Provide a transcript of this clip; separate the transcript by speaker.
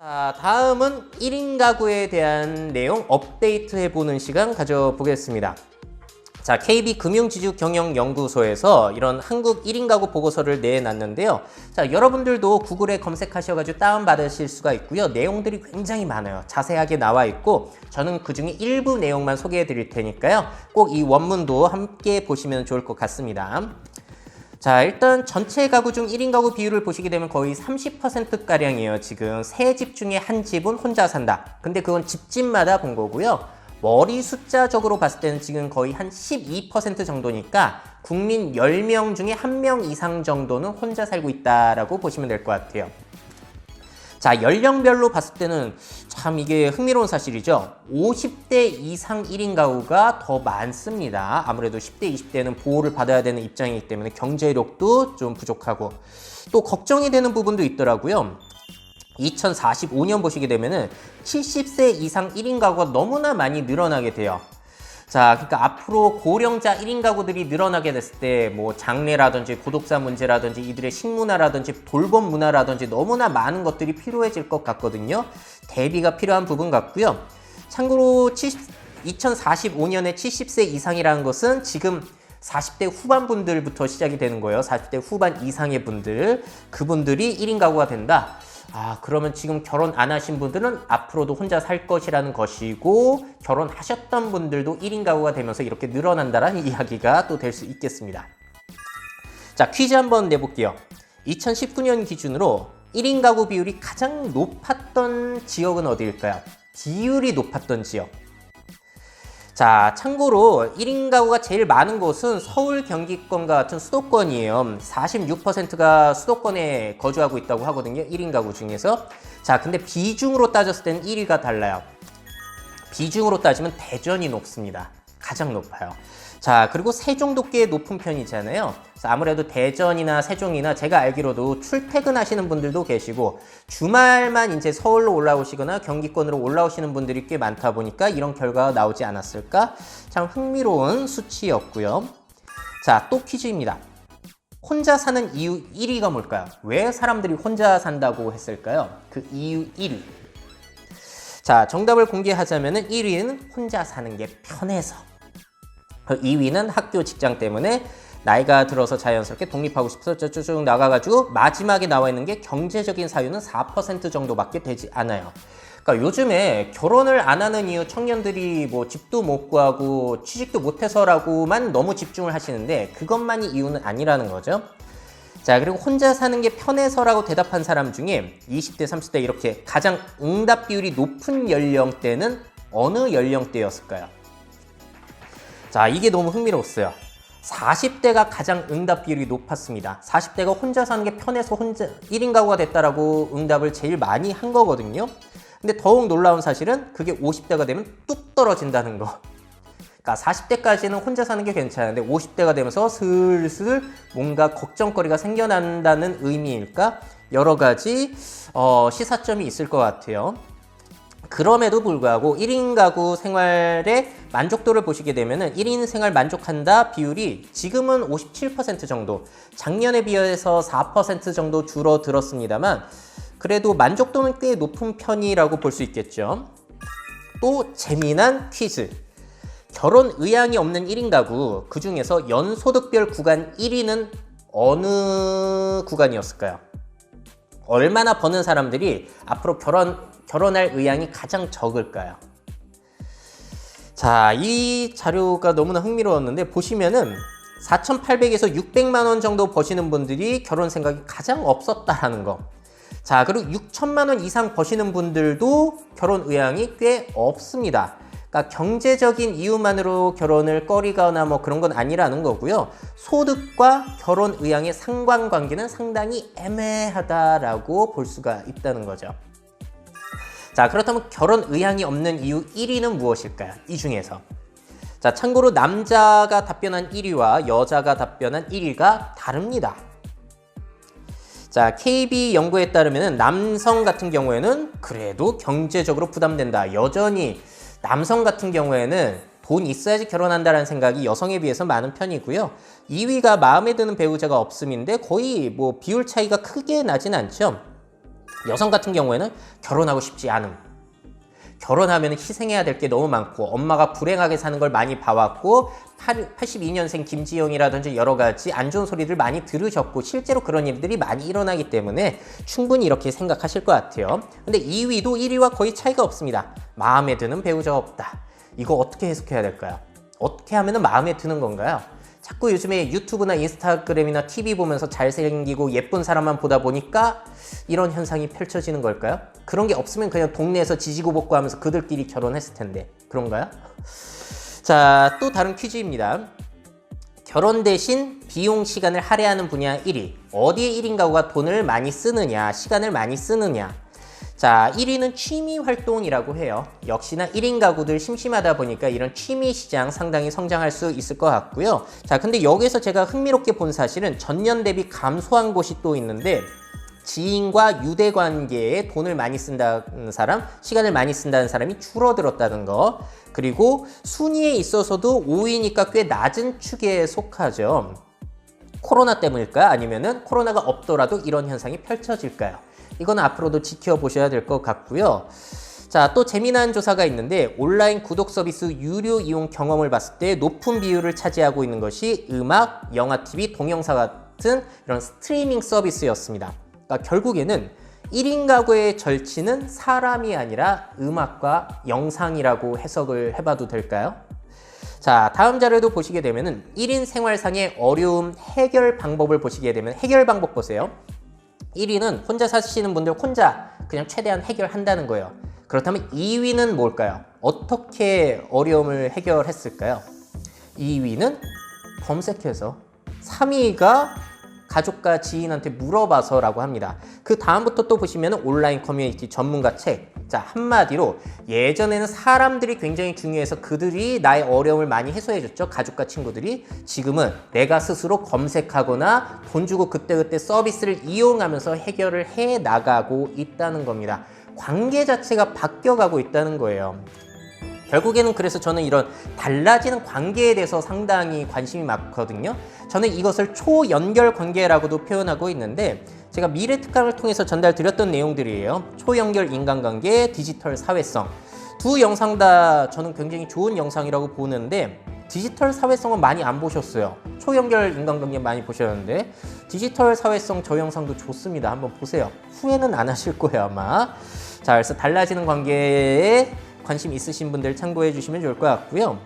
Speaker 1: 자, 다음은 1인 가구에 대한 내용 업데이트 해보는 시간 가져보겠습니다. 자, KB금융지주경영연구소에서 이런 한국 1인 가구 보고서를 내놨는데요. 자, 여러분들도 구글에 검색하셔가지고 다운받으실 수가 있고요. 내용들이 굉장히 많아요. 자세하게 나와 있고 저는 그중에 일부 내용만 소개해 드릴 테니까요. 꼭 이 원문도 함께 보시면 좋을 것 같습니다. 자, 일단 전체 가구 중 1인 가구 비율을 보시게 되면 거의 30%가량이에요. 지금 세 집 중에 한 집은 혼자 산다. 근데 그건 집집마다 본 거고요. 머리 숫자적으로 봤을 때는 지금 거의 한 12% 정도니까 국민 10명 중에 1명 이상 정도는 혼자 살고 있다라고 보시면 될 것 같아요. 자, 연령별로 봤을 때는 참 이게 흥미로운 사실이죠. 50대 이상 1인 가구가 더 많습니다. 아무래도 10대, 20대는 보호를 받아야 되는 입장이기 때문에 경제력도 좀 부족하고 또 걱정이 되는 부분도 있더라고요. 2045년 보시게 되면은 70세 이상 1인 가구가 너무나 많이 늘어나게 돼요. 자, 그러니까 앞으로 고령자 1인 가구들이 늘어나게 됐을 때 뭐 장래라든지 고독사 문제라든지 이들의 식문화라든지 돌봄 문화라든지 너무나 많은 것들이 필요해질 것 같거든요. 대비가 필요한 부분 같고요. 참고로 2045년에 70세 이상이라는 것은 지금 40대 후반분들부터 시작이 되는 거예요. 40대 후반 이상의 분들, 그분들이 1인 가구가 된다. 아, 그러면 지금 결혼 안 하신 분들은 앞으로도 혼자 살 것이라는 것이고 결혼하셨던 분들도 1인 가구가 되면서 이렇게 늘어난다라는 이야기가 또 될 수 있겠습니다. 자, 퀴즈 한번 내볼게요. 2019년 기준으로 1인 가구 비율이 가장 높았던 지역은 어디일까요? 비율이 높았던 지역. 자, 참고로 1인 가구가 제일 많은 곳은 서울, 경기권과 같은 수도권이에요. 46%가 수도권에 거주하고 있다고 하거든요. 1인 가구 중에서. 자, 근데 비중으로 따졌을 때는 1위가 달라요. 비중으로 따지면 대전이 높습니다. 가장 높아요. 자, 그리고 세종도 꽤 높은 편이잖아요. 그래서 아무래도 대전이나 세종이나 제가 알기로도 출퇴근하시는 분들도 계시고 주말만 이제 서울로 올라오시거나 경기권으로 올라오시는 분들이 꽤 많다 보니까 이런 결과가 나오지 않았을까? 참 흥미로운 수치였고요. 자, 또 퀴즈입니다. 혼자 사는 이유 1위가 뭘까요? 왜 사람들이 혼자 산다고 했을까요? 그 이유 1위. 자, 정답을 공개하자면 1위는 혼자 사는 게 편해서. 2위는 학교 직장 때문에 나이가 들어서 자연스럽게 독립하고 싶어서 쭉 나가가지고 마지막에 나와 있는 게 경제적인 사유는 4% 정도밖에 되지 않아요. 그러니까 요즘에 결혼을 안 하는 이유 청년들이 뭐 집도 못 구하고 취직도 못해서라고만 너무 집중을 하시는데 그것만이 이유는 아니라는 거죠. 자, 그리고 혼자 사는 게 편해서라고 대답한 사람 중에 20대, 30대 이렇게 가장 응답 비율이 높은 연령대는 어느 연령대였을까요? 자, 이게 너무 흥미로웠어요. 40대가 가장 응답 비율이 높았습니다. 40대가 혼자 사는 게 편해서 혼자 1인 가구가 됐다라고 응답을 제일 많이 한 거거든요. 근데 더욱 놀라운 사실은 그게 50대가 되면 뚝 떨어진다는 거. 그러니까 40대까지는 혼자 사는 게 괜찮은데 50대가 되면서 슬슬 뭔가 걱정거리가 생겨난다는 의미일까? 여러 가지 시사점이 있을 것 같아요. 그럼에도 불구하고 1인 가구 생활의 만족도를 보시게 되면 1인 생활 만족한다 비율이 지금은 57% 정도, 작년에 비해서 4% 정도 줄어들었습니다만 그래도 만족도는 꽤 높은 편이라고 볼 수 있겠죠. 또 재미난 퀴즈. 결혼 의향이 없는 1인 가구, 그 중에서 연소득별 구간 1위는 어느 구간이었을까요? 얼마나 버는 사람들이 앞으로 결혼할 의향이 가장 적을까요? 자, 이 자료가 너무나 흥미로웠는데 보시면은 4,800에서 600만 원 정도 버시는 분들이 결혼 생각이 가장 없었다라는 거. 자, 그리고 6천만 원 이상 버시는 분들도 결혼 의향이 꽤 없습니다. 그러니까 경제적인 이유만으로 결혼을 꺼리거나 뭐 그런 건 아니라는 거고요. 소득과 결혼 의향의 상관관계는 상당히 애매하다라고 볼 수가 있다는 거죠. 자, 그렇다면 결혼 의향이 없는 이유 1위는 무엇일까요? 이 중에서. 자, 참고로 남자가 답변한 1위와 여자가 답변한 1위가 다릅니다. 자, KB 연구에 따르면 남성 같은 경우에는 그래도 경제적으로 부담된다. 여전히 남성 같은 경우에는 돈 있어야지 결혼한다는 생각이 여성에 비해서 많은 편이고요. 2위가 마음에 드는 배우자가 없음인데 거의 뭐 비율 차이가 크게 나진 않죠. 여성 같은 경우에는 결혼하고 싶지 않음. 결혼하면 희생해야 될 게 너무 많고 엄마가 불행하게 사는 걸 많이 봐왔고 82년생 김지영이라든지 여러 가지 안 좋은 소리들 많이 들으셨고 실제로 그런 일들이 많이 일어나기 때문에 충분히 이렇게 생각하실 것 같아요. 근데 2위도 1위와 거의 차이가 없습니다. 마음에 드는 배우자가 없다. 이거 어떻게 해석해야 될까요? 어떻게 하면 마음에 드는 건가요? 자꾸 요즘에 유튜브나 인스타그램이나 TV 보면서 잘생기고 예쁜 사람만 보다 보니까 이런 현상이 펼쳐지는 걸까요? 그런 게 없으면 그냥 동네에서 지지고 볶고 하면서 그들끼리 결혼했을 텐데 그런가요? 자, 또 다른 퀴즈입니다. 결혼 대신 비용 시간을 할애하는 분야 1위. 어디에 1인 가구가 돈을 많이 쓰느냐, 시간을 많이 쓰느냐. 자, 1위는 취미 활동이라고 해요. 역시나 1인 가구들 심심하다 보니까 이런 취미 시장 상당히 성장할 수 있을 것 같고요. 자, 근데 여기서 제가 흥미롭게 본 사실은 전년 대비 감소한 곳이 또 있는데 지인과 유대 관계에 돈을 많이 쓴다는 사람, 시간을 많이 쓴다는 사람이 줄어들었다는 거. 그리고 순위에 있어서도 5위니까 꽤 낮은 축에 속하죠. 코로나 때문일까요? 아니면은 코로나가 없더라도 이런 현상이 펼쳐질까요? 이건 앞으로도 지켜보셔야 될 것 같고요. 자, 또 재미난 조사가 있는데 온라인 구독 서비스 유료 이용 경험을 봤을 때 높은 비율을 차지하고 있는 것이 음악, 영화, TV, 동영상 같은 이런 스트리밍 서비스였습니다. 그러니까 결국에는 1인 가구의 절친은 사람이 아니라 음악과 영상이라고 해석을 해봐도 될까요? 자, 다음 자료도 보시게 되면은 1인 생활상의 어려움 해결 방법을 보시게 되면 해결 방법 보세요. 1위는 혼자 사시는 분들 혼자 그냥 최대한 해결한다는 거예요. 그렇다면 2위는 뭘까요? 어떻게 어려움을 해결했을까요? 2위는 검색해서, 3위가 가족과 지인한테 물어봐서라고 합니다. 그 다음부터 또 보시면 온라인 커뮤니티 전문가 책. 자, 한마디로 예전에는 사람들이 굉장히 중요해서 그들이 나의 어려움을 많이 해소해줬죠. 가족과 친구들이. 지금은 내가 스스로 검색하거나 돈 주고 그때그때 서비스를 이용하면서 해결을 해 나가고 있다는 겁니다. 관계 자체가 바뀌어가고 있다는 거예요. 결국에는 그래서 저는 이런 달라지는 관계에 대해서 상당히 관심이 많거든요. 저는 이것을 초연결 관계라고도 표현하고 있는데 제가 미래 특강을 통해서 전달드렸던 내용들이에요. 초연결 인간관계, 디지털 사회성. 두 영상 다 저는 굉장히 좋은 영상이라고 보는데 디지털 사회성은 많이 안 보셨어요. 초연결 인간관계 많이 보셨는데 디지털 사회성 저 영상도 좋습니다. 한번 보세요. 후회는 안 하실 거예요, 아마. 자, 그래서 달라지는 관계에 관심 있으신 분들 참고해 주시면 좋을 것 같고요.